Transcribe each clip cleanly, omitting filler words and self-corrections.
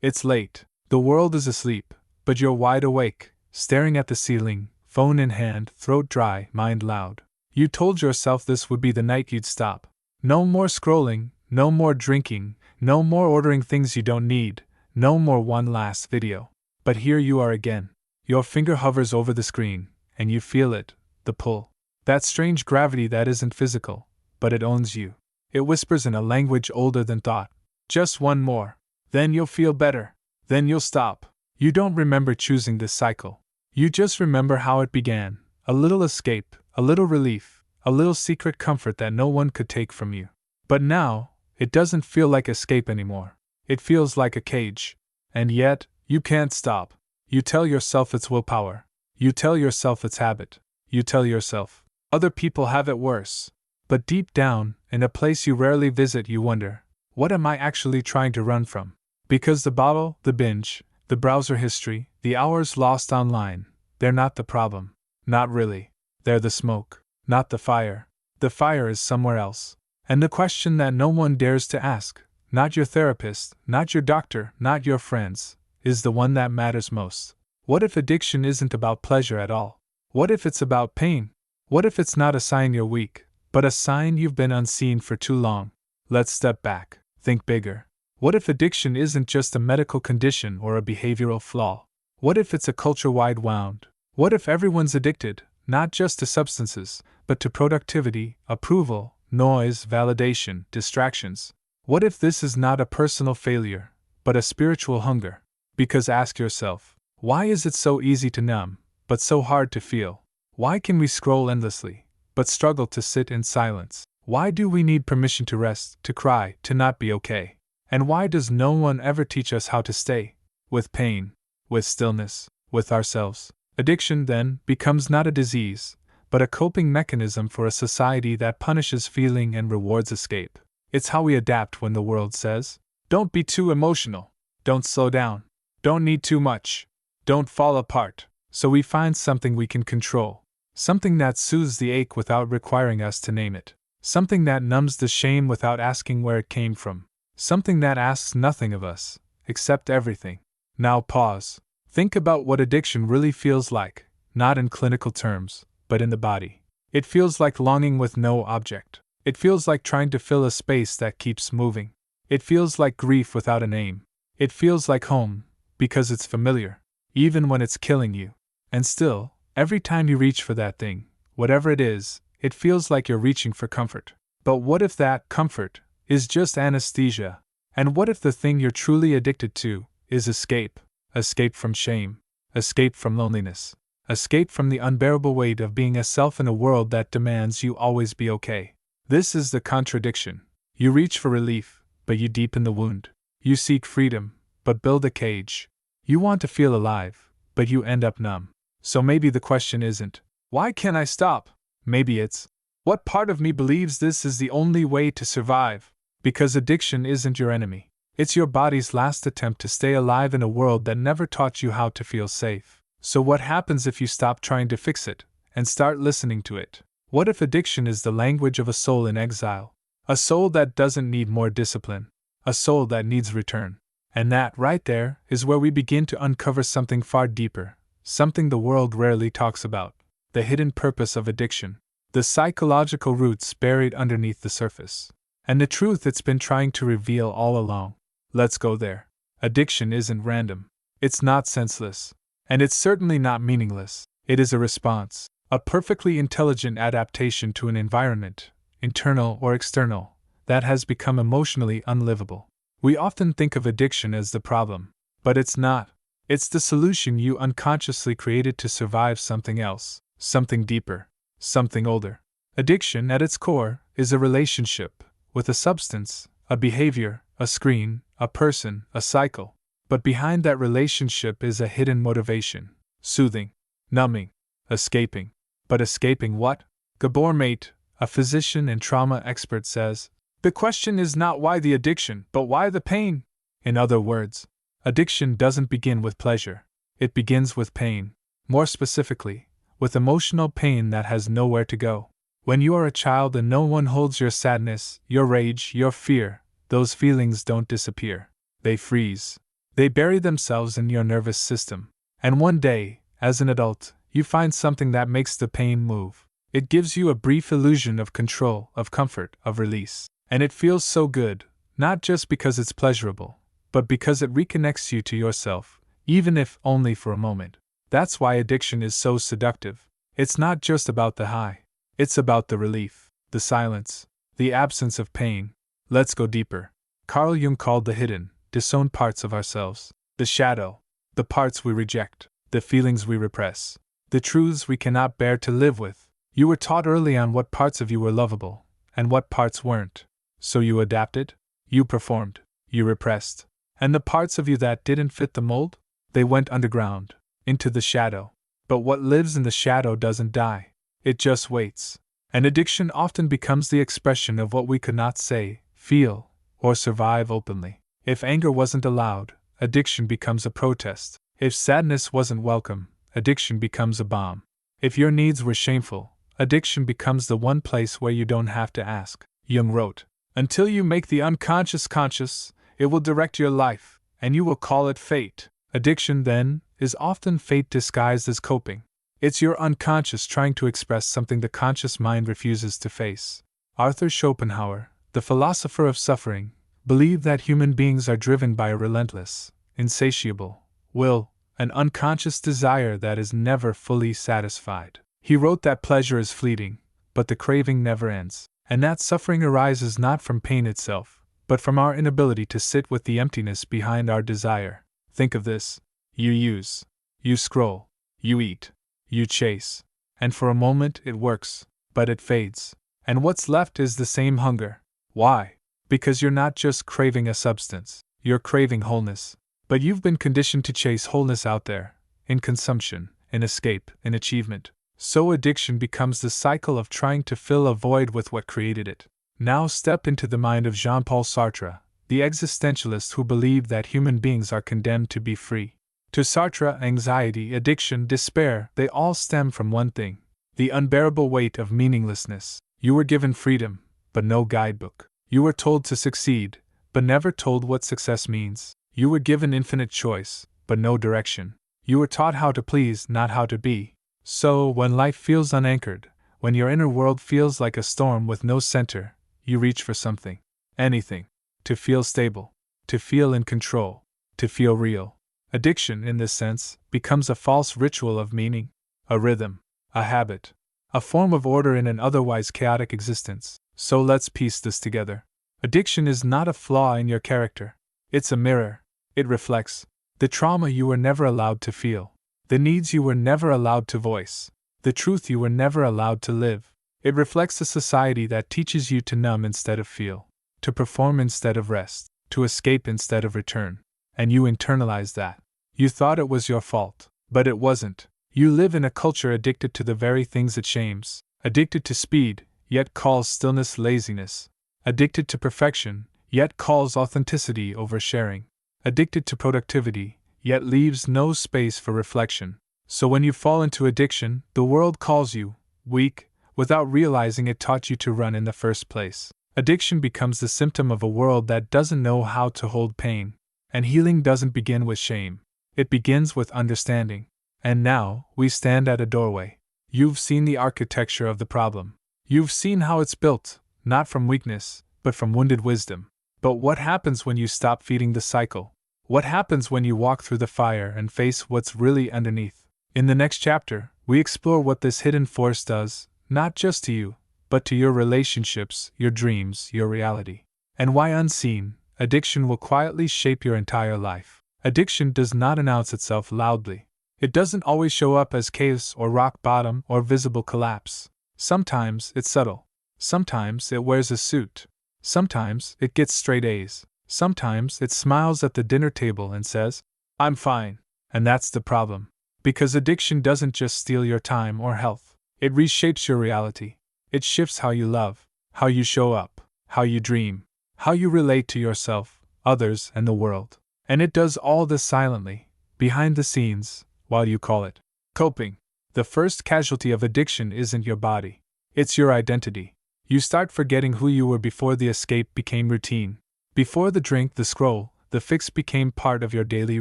It's late. The world is asleep, but you're wide awake, staring at the ceiling, phone in hand, throat dry, mind loud. You told yourself this would be the night you'd stop. No more scrolling, no more drinking, no more ordering things you don't need, no more one last video. But here you are again. Your finger hovers over the screen, and you feel it, the pull. That strange gravity that isn't physical, but it owns you. It whispers in a language older than thought. Just one more. Then you'll feel better. Then you'll stop. You don't remember choosing this cycle. You just remember how it began. A little escape, a little relief, a little secret comfort that no one could take from you. But now, it doesn't feel like escape anymore. It feels like a cage. And yet, you can't stop. You tell yourself it's willpower. You tell yourself it's habit. You tell yourself, other people have it worse. But deep down, in a place you rarely visit, you wonder, what am I actually trying to run from? Because the bottle, the binge, the browser history, the hours lost online, they're not the problem. Not really. They're the smoke, not the fire. The fire is somewhere else. And the question that no one dares to ask, not your therapist, not your doctor, not your friends, is the one that matters most. What if addiction isn't about pleasure at all? What if it's about pain? What if it's not a sign you're weak, but a sign you've been unseen for too long? Let's step back, think bigger. What if addiction isn't just a medical condition or a behavioral flaw? What if it's a culture-wide wound? What if everyone's addicted, not just to substances, but to productivity, approval, noise, validation, distractions? What if this is not a personal failure, but a spiritual hunger? Because ask yourself, why is it so easy to numb, but so hard to feel? Why can we scroll endlessly, but struggle to sit in silence? Why do we need permission to rest, to cry, to not be okay? And why does no one ever teach us how to stay? With pain, with stillness, with ourselves. Addiction, then, becomes not a disease, but a coping mechanism for a society that punishes feeling and rewards escape. It's how we adapt when the world says, don't be too emotional, don't slow down, don't need too much, don't fall apart. So we find something we can control, something that soothes the ache without requiring us to name it, something that numbs the shame without asking where it came from, something that asks nothing of us, except everything. Now pause. Think about what addiction really feels like, not in clinical terms, but in the body. It feels like longing with no object. It feels like trying to fill a space that keeps moving. It feels like grief without a name. It feels like home, because it's familiar, even when it's killing you. And still, every time you reach for that thing, whatever it is, it feels like you're reaching for comfort. But what if that comfort is just anesthesia? And what if the thing you're truly addicted to is escape? Escape from shame, escape from loneliness, escape from the unbearable weight of being a self in a world that demands you always be okay. This is the contradiction. You reach for relief, but you deepen the wound. You seek freedom, but build a cage. You want to feel alive, but you end up numb. So maybe the question isn't, why can't I stop? Maybe it's, what part of me believes this is the only way to survive? Because addiction isn't your enemy. It's your body's last attempt to stay alive in a world that never taught you how to feel safe. So what happens if you stop trying to fix it, and start listening to it? What if addiction is the language of a soul in exile? A soul that doesn't need more discipline. A soul that needs return. And that, right there, is where we begin to uncover something far deeper, something the world rarely talks about. The hidden purpose of addiction. The psychological roots buried underneath the surface. And the truth it's been trying to reveal all along. Let's go there. Addiction isn't random. It's not senseless. And it's certainly not meaningless. It is a response, a perfectly intelligent adaptation to an environment, internal or external, that has become emotionally unlivable. We often think of addiction as the problem, but it's not. It's the solution you unconsciously created to survive something else, something deeper, something older. Addiction, at its core, is a relationship with a substance, a behavior, a screen, a person, a cycle. But behind that relationship is a hidden motivation: soothing, numbing, escaping. But escaping what? Gabor Maté, a physician and trauma expert, says, the question is not why the addiction, but why the pain. In other words, addiction doesn't begin with pleasure. It begins with pain. More specifically, with emotional pain that has nowhere to go. When you are a child and no one holds your sadness, your rage, your fear, those feelings don't disappear. They freeze. They bury themselves in your nervous system. And one day, as an adult, you find something that makes the pain move. It gives you a brief illusion of control, of comfort, of release. And it feels so good, not just because it's pleasurable, but because it reconnects you to yourself, even if only for a moment. That's why addiction is so seductive. It's not just about the high. It's about the relief, the silence, the absence of pain. Let's go deeper. Carl Jung called the hidden, disowned parts of ourselves, the shadow, the parts we reject, the feelings we repress, the truths we cannot bear to live with. You were taught early on what parts of you were lovable, and what parts weren't. So you adapted, you performed, you repressed. And the parts of you that didn't fit the mold? They went underground, into the shadow. But what lives in the shadow doesn't die. It just waits. And addiction often becomes the expression of what we could not say, feel, or survive openly. If anger wasn't allowed, addiction becomes a protest. If sadness wasn't welcome, addiction becomes a bomb. If your needs were shameful, addiction becomes the one place where you don't have to ask. Jung wrote, "Until you make the unconscious conscious, it will direct your life, and you will call it fate." Addiction, then, is often fate disguised as coping. It's your unconscious trying to express something the conscious mind refuses to face. Arthur Schopenhauer, the philosopher of suffering, believed that human beings are driven by a relentless, insatiable will, an unconscious desire that is never fully satisfied. He wrote that pleasure is fleeting, but the craving never ends, and that suffering arises not from pain itself, but from our inability to sit with the emptiness behind our desire. Think of this. You use, you scroll, you eat, you chase, and for a moment it works, but it fades, and what's left is the same hunger. Why? Because you're not just craving a substance, you're craving wholeness. But you've been conditioned to chase wholeness out there, in consumption, in escape, in achievement. So addiction becomes the cycle of trying to fill a void with what created it. Now step into the mind of Jean-Paul Sartre, the existentialist who believed that human beings are condemned to be free. To Sartre, anxiety, addiction, despair, they all stem from one thing: the unbearable weight of meaninglessness. You were given freedom, but no guidebook. You were told to succeed, but never told what success means. You were given infinite choice, but no direction. You were taught how to please, not how to be. So, when life feels unanchored, when your inner world feels like a storm with no center, you reach for something. Anything. To feel stable. To feel in control. To feel real. Addiction, in this sense, becomes a false ritual of meaning. A rhythm. A habit. A form of order in an otherwise chaotic existence. So let's piece this together. Addiction is not a flaw in your character. It's a mirror. It reflects the trauma you were never allowed to feel, the needs you were never allowed to voice, the truth you were never allowed to live. It reflects a society that teaches you to numb instead of feel, to perform instead of rest, to escape instead of return. And you internalize that. You thought it was your fault, but it wasn't. You live in a culture addicted to the very things it shames, addicted to speed, yet calls stillness laziness, addicted to perfection, yet calls authenticity oversharing, addicted to productivity, yet leaves no space for reflection. So when you fall into addiction, the world calls you weak, without realizing it taught you to run in the first place. Addiction becomes the symptom of a world that doesn't know how to hold pain. And healing doesn't begin with shame. It begins with understanding. And now, we stand at a doorway. You've seen the architecture of the problem. You've seen how it's built, not from weakness, but from wounded wisdom. But what happens when you stop feeding the cycle? What happens when you walk through the fire and face what's really underneath? In the next chapter, we explore what this hidden force does, not just to you, but to your relationships, your dreams, your reality. And why unseen, addiction will quietly shape your entire life. Addiction does not announce itself loudly. It doesn't always show up as chaos or rock bottom or visible collapse. Sometimes it's subtle. Sometimes it wears a suit. Sometimes it gets straight A's. Sometimes it smiles at the dinner table and says, "I'm fine." And that's the problem. Because addiction doesn't just steal your time or health. It reshapes your reality. It shifts how you love, how you show up, how you dream, how you relate to yourself, others, and the world. And it does all this silently, behind the scenes, while you call it coping. The first casualty of addiction isn't your body. It's your identity. You start forgetting who you were before the escape became routine. Before the drink, the scroll, The fix became part of your daily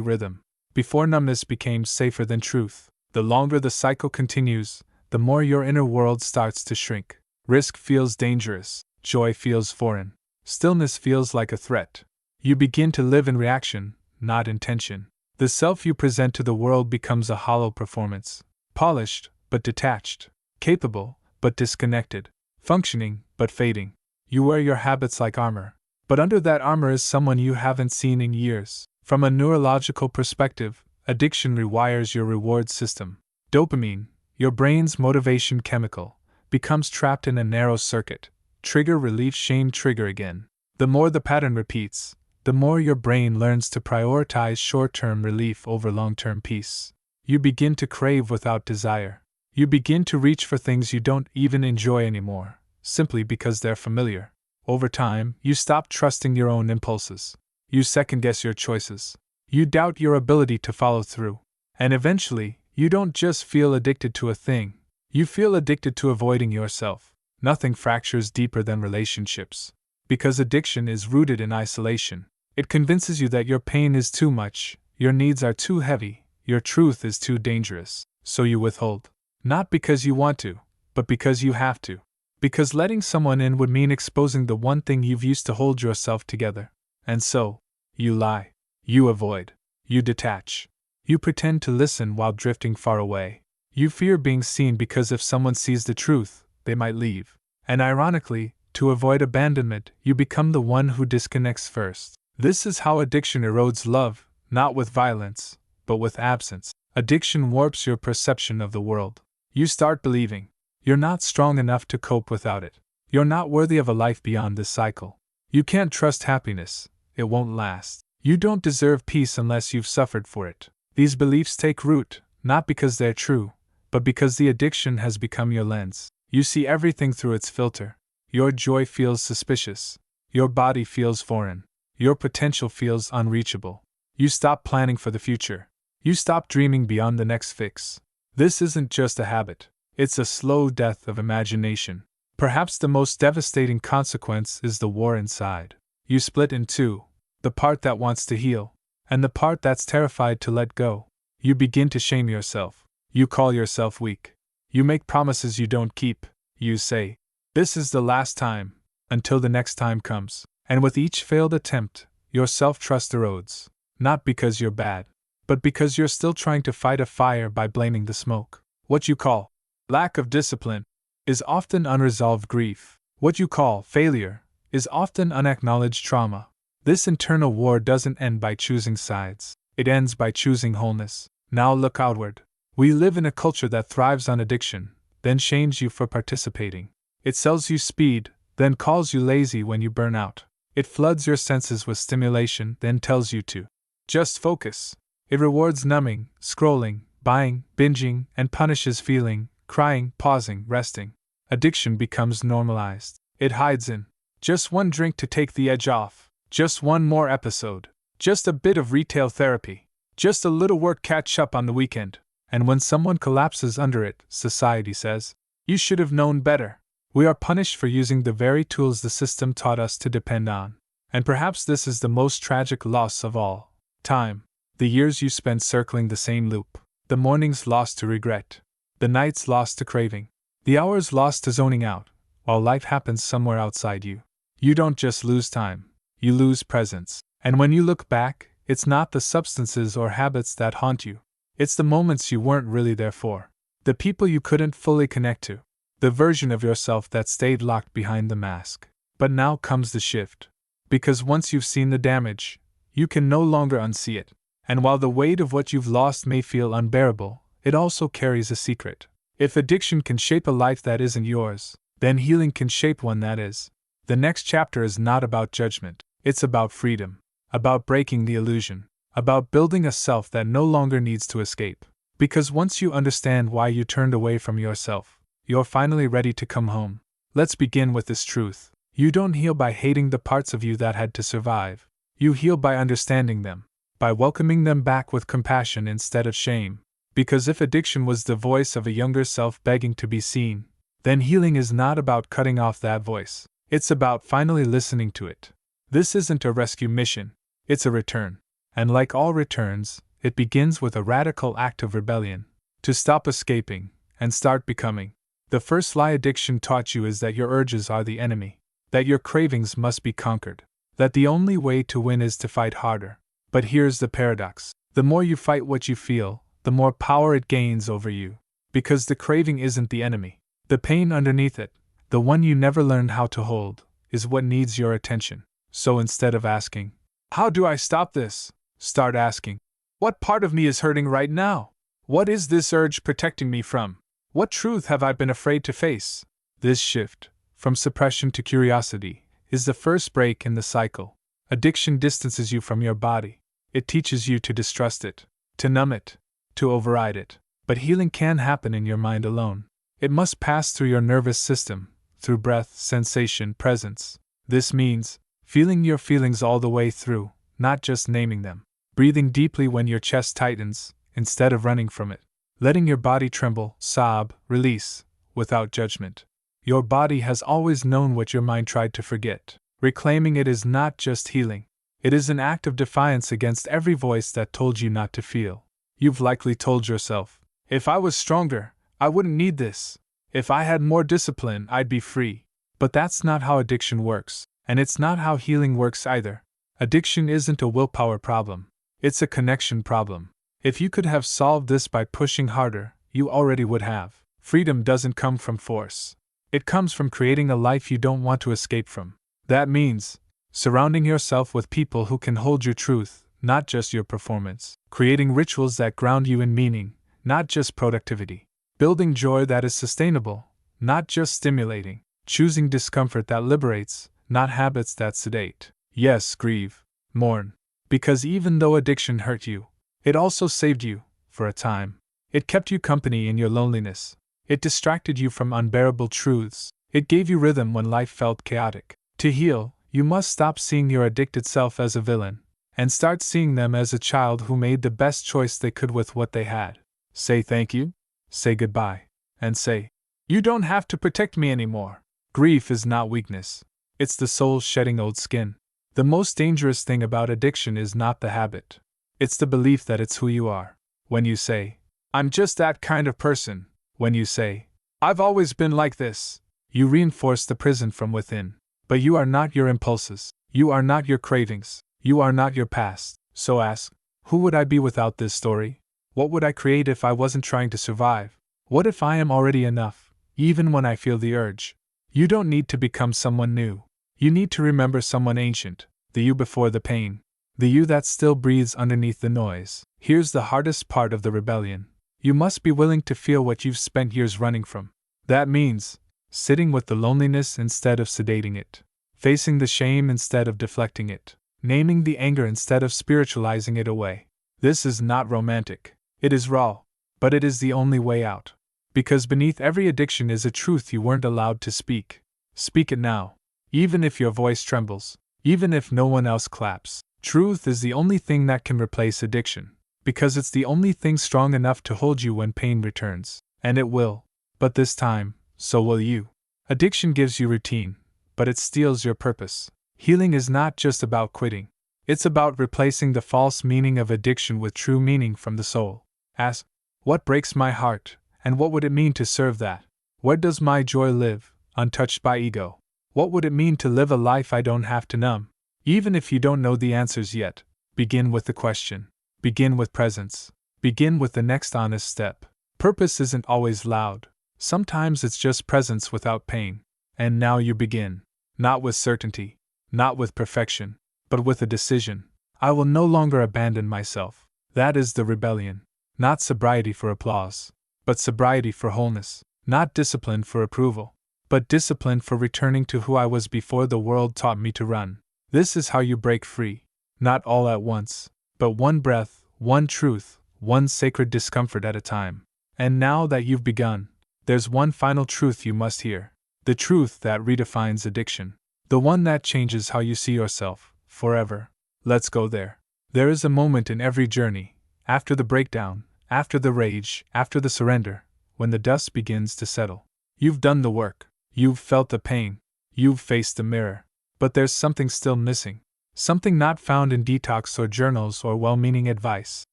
rhythm. Before numbness became safer than truth. The longer the cycle continues, the more your inner world starts to shrink. Risk feels dangerous, joy feels foreign, stillness feels like a threat. You begin to live in reaction, not intention. The self you present to the world becomes a hollow performance, polished but detached, capable but disconnected, functioning but fading. You wear your habits like armor, but under that armor is someone you haven't seen in years. From a neurological perspective, addiction rewires your reward system. Dopamine, your brain's motivation chemical, becomes trapped in a narrow circuit. Trigger relief, shame, trigger again. The more the pattern repeats, the more your brain learns to prioritize short-term relief over long-term peace. You begin to crave without desire. You begin to reach for things you don't even enjoy anymore, simply because they're familiar. Over time, you stop trusting your own impulses. You second-guess your choices. You doubt your ability to follow through. And eventually, you don't just feel addicted to a thing. You feel addicted to avoiding yourself. Nothing fractures deeper than relationships. Because addiction is rooted in isolation. It convinces you that your pain is too much, your needs are too heavy, your truth is too dangerous, so you withhold. Not because you want to, but because you have to. Because letting someone in would mean exposing the one thing you've used to hold yourself together. And so, you lie. You avoid. You detach. You pretend to listen while drifting far away. You fear being seen because if someone sees the truth, they might leave. And ironically, to avoid abandonment, you become the one who disconnects first. This is how addiction erodes love, not with violence, but with absence. Addiction warps your perception of the world. You start believing you're not strong enough to cope without it. You're not worthy of a life beyond this cycle. You can't trust happiness, it won't last. You don't deserve peace unless you've suffered for it. These beliefs take root, not because they're true, but because the addiction has become your lens. You see everything through its filter. Your joy feels suspicious. Your body feels foreign. Your potential feels unreachable. You stop planning for the future. You stop dreaming beyond the next fix. This isn't just a habit. It's a slow death of imagination. Perhaps the most devastating consequence is the war inside. You split in two, the part that wants to heal, and the part that's terrified to let go. You begin to shame yourself. You call yourself weak. You make promises you don't keep. You say, "This is the last time," until the next time comes. And with each failed attempt, your self-trust erodes. Not because you're bad, but because you're still trying to fight a fire by blaming the smoke. What you call lack of discipline is often unresolved grief. What you call failure is often unacknowledged trauma. This internal war doesn't end by choosing sides. It ends by choosing wholeness. Now look outward. We live in a culture that thrives on addiction, then shames you for participating. It sells you speed, then calls you lazy when you burn out. It floods your senses with stimulation, then tells you to just focus. It rewards numbing, scrolling, buying, binging, and punishes feeling, crying, pausing, resting. Addiction becomes normalized. It hides in just one drink to take the edge off, just one more episode, just a bit of retail therapy, just a little work catch up on the weekend. And when someone collapses under it, society says, "You should have known better." We are punished for using the very tools the system taught us to depend on. And perhaps this is the most tragic loss of all. Time. The years you spend circling the same loop. The mornings lost to regret. The nights lost to craving. The hours lost to zoning out, while life happens somewhere outside you. You don't just lose time, you lose presence. And when you look back, it's not the substances or habits that haunt you. It's the moments you weren't really there for. The people you couldn't fully connect to. The version of yourself that stayed locked behind the mask. But now comes the shift. Because once you've seen the damage, you can no longer unsee it. And while the weight of what you've lost may feel unbearable, it also carries a secret. If addiction can shape a life that isn't yours, then healing can shape one that is. The next chapter is not about judgment. It's about freedom. About breaking the illusion. About building a self that no longer needs to escape. Because once you understand why you turned away from yourself, you're finally ready to come home. Let's begin with this truth. You don't heal by hating the parts of you that had to survive. You heal by understanding them, by welcoming them back with compassion instead of shame. Because if addiction was the voice of a younger self begging to be seen, then healing is not about cutting off that voice. It's about finally listening to it. This isn't a rescue mission. It's a return. And like all returns, it begins with a radical act of rebellion. To stop escaping and start becoming. The first lie addiction taught you is that your urges are the enemy, that your cravings must be conquered, that the only way to win is to fight harder. But here's the paradox. The more you fight what you feel, the more power it gains over you. Because the craving isn't the enemy. The pain underneath it, the one you never learned how to hold, is what needs your attention. So instead of asking, "How do I stop this?" start asking, "What part of me is hurting right now? What is this urge protecting me from? What truth have I been afraid to face?" This shift, from suppression to curiosity, is the first break in the cycle. Addiction distances you from your body. It teaches you to distrust it, to numb it, to override it. But healing can't happen in your mind alone. It must pass through your nervous system, through breath, sensation, presence. This means feeling your feelings all the way through, not just naming them. Breathing deeply when your chest tightens, instead of running from it. Letting your body tremble, sob, release, without judgment. Your body has always known what your mind tried to forget. Reclaiming it is not just healing. It is an act of defiance against every voice that told you not to feel. You've likely told yourself, "If I was stronger, I wouldn't need this. If I had more discipline, I'd be free." But that's not how addiction works, and it's not how healing works either. Addiction isn't a willpower problem. It's a connection problem. If you could have solved this by pushing harder, you already would have. Freedom doesn't come from force. It comes from creating a life you don't want to escape from. That means surrounding yourself with people who can hold your truth, not just your performance. Creating rituals that ground you in meaning, not just productivity. Building joy that is sustainable, not just stimulating. Choosing discomfort that liberates, not habits that sedate. Yes, grieve, mourn. Because even though addiction hurt you, it also saved you, for a time. It kept you company in your loneliness. It distracted you from unbearable truths. It gave you rhythm when life felt chaotic. To heal, you must stop seeing your addicted self as a villain, and start seeing them as a child who made the best choice they could with what they had. Say thank you, say goodbye, and say, "You don't have to protect me anymore." Grief is not weakness. It's the soul shedding old skin. The most dangerous thing about addiction is not the habit. It's the belief that it's who you are. When you say, "I'm just that kind of person," when you say, "I've always been like this," you reinforce the prison from within. But you are not your impulses. You are not your cravings. You are not your past. So ask, who would I be without this story? What would I create if I wasn't trying to survive? What if I am already enough, even when I feel the urge? You don't need to become someone new. You need to remember someone ancient, the you before the pain, the you that still breathes underneath the noise. Here's the hardest part of the rebellion. You must be willing to feel what you've spent years running from. That means sitting with the loneliness instead of sedating it, facing the shame instead of deflecting it, naming the anger instead of spiritualizing it away. This is not romantic. It is raw, but it is the only way out. Because beneath every addiction is a truth you weren't allowed to speak. Speak it now. Even if your voice trembles, even if no one else claps. Truth is the only thing that can replace addiction, because it's the only thing strong enough to hold you when pain returns. And it will. But this time, so will you. Addiction gives you routine, but it steals your purpose. Healing is not just about quitting. It's about replacing the false meaning of addiction with true meaning from the soul. Ask, what breaks my heart, and what would it mean to serve that? Where does my joy live, untouched by ego? What would it mean to live a life I don't have to numb? Even if you don't know the answers yet, begin with the question. Begin with presence. Begin with the next honest step. Purpose isn't always loud. Sometimes it's just presence without pain. And now you begin. Not with certainty, not with perfection, but with a decision. I will no longer abandon myself. That is the rebellion. Not sobriety for applause, but sobriety for wholeness. Not discipline for approval, but discipline for returning to who I was before the world taught me to run. This is how you break free. Not all at once, but one breath, one truth, one sacred discomfort at a time. And now that you've begun, there's one final truth you must hear. The truth that redefines addiction. The one that changes how you see yourself, forever. Let's go there. There is a moment in every journey, after the breakdown, after the rage, after the surrender, when the dust begins to settle. You've done the work. You've felt the pain. You've faced the mirror. But there's something still missing. Something not found in detox or journals or well-meaning advice.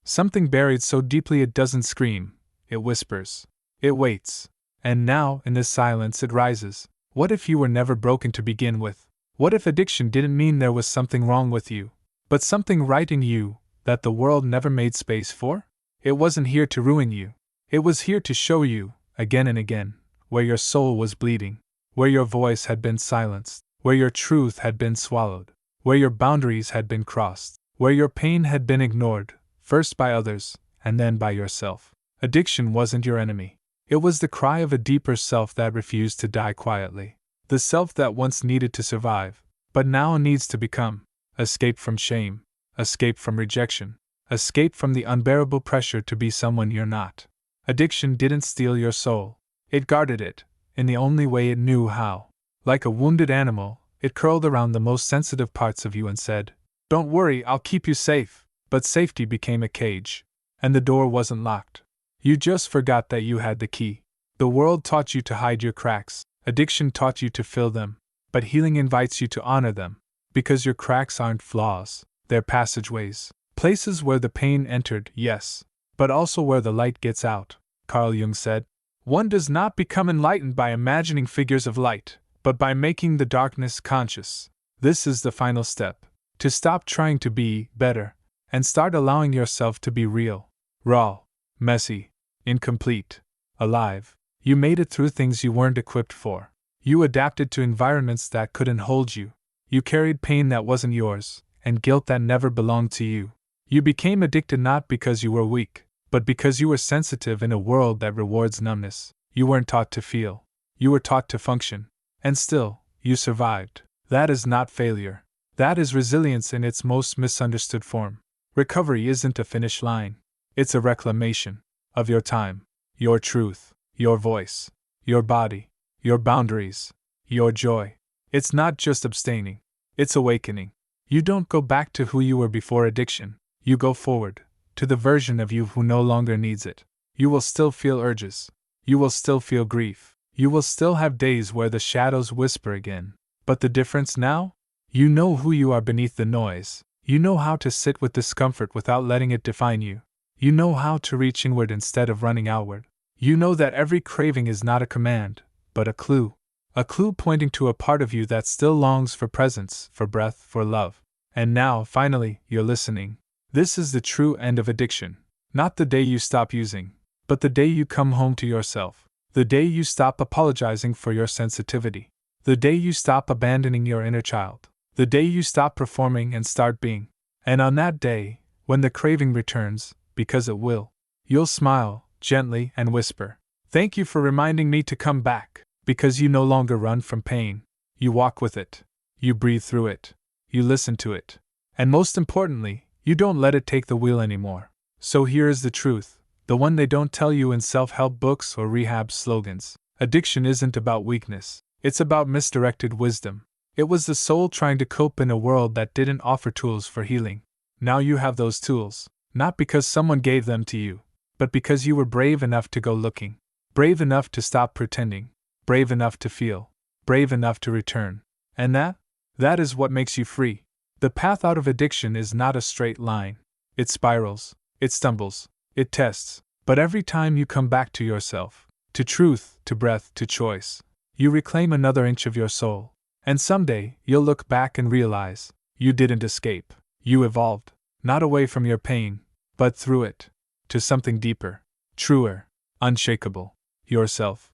Something buried so deeply it doesn't scream, it whispers. It waits. And now, in this silence, it rises. What if you were never broken to begin with? What if addiction didn't mean there was something wrong with you, but something right in you that the world never made space for? It wasn't here to ruin you. It was here to show you, again and again, where your soul was bleeding, where your voice had been silenced, where your truth had been swallowed, where your boundaries had been crossed, where your pain had been ignored, first by others, and then by yourself. Addiction wasn't your enemy. It was the cry of a deeper self that refused to die quietly. The self that once needed to survive, but now needs to become. Escape from shame, escape from rejection, escape from the unbearable pressure to be someone you're not. Addiction didn't steal your soul. It guarded it, in the only way it knew how. Like a wounded animal, it curled around the most sensitive parts of you and said, "Don't worry, I'll keep you safe." But safety became a cage, and the door wasn't locked. You just forgot that you had the key. The world taught you to hide your cracks, addiction taught you to fill them, but healing invites you to honor them, because your cracks aren't flaws, they're passageways, places where the pain entered, yes, but also where the light gets out. Carl Jung said, "One does not become enlightened by imagining figures of light, but by making the darkness conscious." This is the final step, to stop trying to be better, and start allowing yourself to be real, raw, messy, incomplete, alive. You made it through things you weren't equipped for. You adapted to environments that couldn't hold you. You carried pain that wasn't yours, and guilt that never belonged to you. You became addicted not because you were weak, but because you were sensitive in a world that rewards numbness. You weren't taught to feel. You were taught to function. And still, you survived. That is not failure. That is resilience in its most misunderstood form. Recovery isn't a finish line. It's a reclamation of your time, your truth, your voice, your body, your boundaries, your joy. It's not just abstaining. It's awakening. You don't go back to who you were before addiction. You go forward, to the version of you who no longer needs it. You will still feel urges. You will still feel grief. You will still have days where the shadows whisper again. But the difference now? You know who you are beneath the noise. You know how to sit with discomfort without letting it define you. You know how to reach inward instead of running outward. You know that every craving is not a command, but a clue. A clue pointing to a part of you that still longs for presence, for breath, for love. And now, finally, you're listening. This is the true end of addiction. Not the day you stop using, but the day you come home to yourself. The day you stop apologizing for your sensitivity. The day you stop abandoning your inner child. The day you stop performing and start being. And on that day, when the craving returns, because it will, you'll smile, gently, and whisper, "Thank you for reminding me to come back," because you no longer run from pain. You walk with it. You breathe through it. You listen to it. And most importantly, you don't let it take the wheel anymore. So here is the truth, the one they don't tell you in self-help books or rehab slogans. Addiction isn't about weakness. It's about misdirected wisdom. It was the soul trying to cope in a world that didn't offer tools for healing. Now you have those tools, not because someone gave them to you, but because you were brave enough to go looking. Brave enough to stop pretending. Brave enough to feel. Brave enough to return. And that is what makes you free. The path out of addiction is not a straight line. It spirals, it stumbles, it tests, but every time you come back to yourself, to truth, to breath, to choice, you reclaim another inch of your soul. And someday, you'll look back and realize, you didn't escape. You evolved, not away from your pain, but through it, to something deeper, truer, unshakable, yourself.